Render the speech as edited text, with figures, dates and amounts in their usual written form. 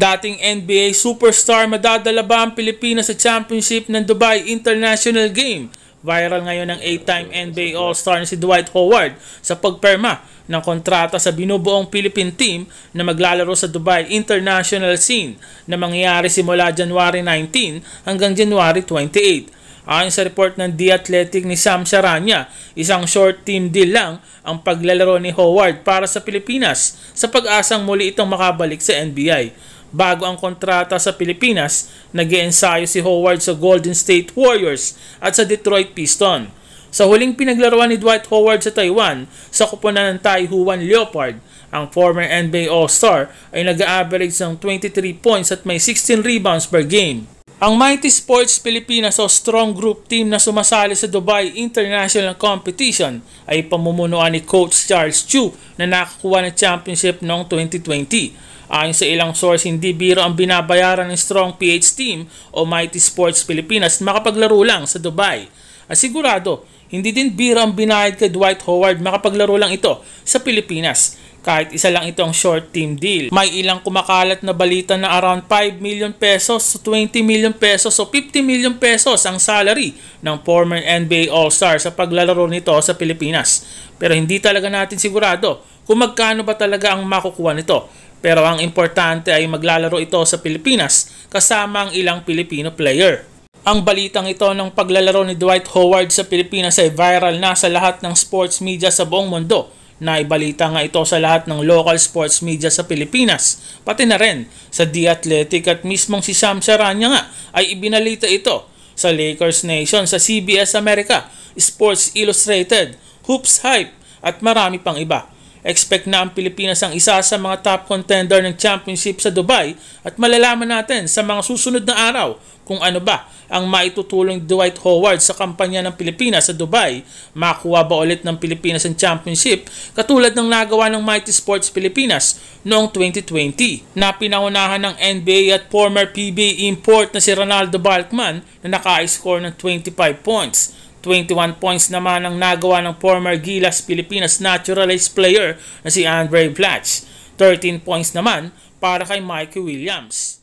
Dating NBA superstar, madadala ba ang Pilipinas sa championship ng Dubai International Game? Viral ngayon ang 8-time NBA All-Star na si Dwight Howard sa pagperma ng kontrata sa binubuong Philippine team na maglalaro sa Dubai International Scene na mangyayari simula January 19 hanggang January 28. Ayon sa report ng The Athletic ni Sam Charania, isang short team deal lang ang paglalaro ni Howard para sa Pilipinas sa pag-asang muli itong makabalik sa NBA. Bago ang kontrata sa Pilipinas, nag-iensayo si Howard sa Golden State Warriors at sa Detroit Pistons. Sa huling pinaglaruan ni Dwight Howard sa Taiwan, sa kupunan ng Taiwan Leopard, ang former NBA All-Star ay nag-average ng 23 points at may 16 rebounds per game. Ang Mighty Sports Pilipinas o Strong Group team na sumasali sa Dubai International Competition ay pamumunuan ni Coach Charles Chu na nakakuha ng championship noong 2020. Ayon sa ilang source, hindi biro ang binabayaran ng Strong PH Team o Mighty Sports Pilipinas makapaglaro lang sa Dubai. Asigurado, hindi din biro ang binayad kay Dwight Howard makapaglaro lang ito sa Pilipinas. Kahit isa lang itong short team deal. May ilang kumakalat na balita na around 5 million pesos, 20 million pesos o 50 million pesos ang salary ng former NBA All-Star sa paglalaro nito sa Pilipinas. Pero hindi talaga natin sigurado kung magkano ba talaga ang makukuha nito. Pero ang importante ay maglalaro ito sa Pilipinas kasama ang ilang Pilipino player. Ang balitang ito ng paglalaro ni Dwight Howard sa Pilipinas ay viral na sa lahat ng sports media sa buong mundo. Naibalita nga ito sa lahat ng local sports media sa Pilipinas, pati na rin sa The Athletic at mismong si Sam Charania nga ay ibinalita ito sa Lakers Nation, sa CBS America, Sports Illustrated, Hoops Hype at marami pang iba. Expect na ang Pilipinas ang isa sa mga top contender ng championship sa Dubai at malalaman natin sa mga susunod na araw kung ano ba ang maitutulong ni Dwight Howard sa kampanya ng Pilipinas sa Dubai. Makuha ba ulit ng Pilipinas ang championship katulad ng nagawa ng Mighty Sports Pilipinas noong 2020 na pinaunahan ng NBA at former PBA import na si Ronaldo Balkman na naka-score ng 25 points. 21 points naman ang nagawa ng former Gilas Pilipinas naturalized player na si Andre Blatch. 13 points naman para kay Mikey Williams.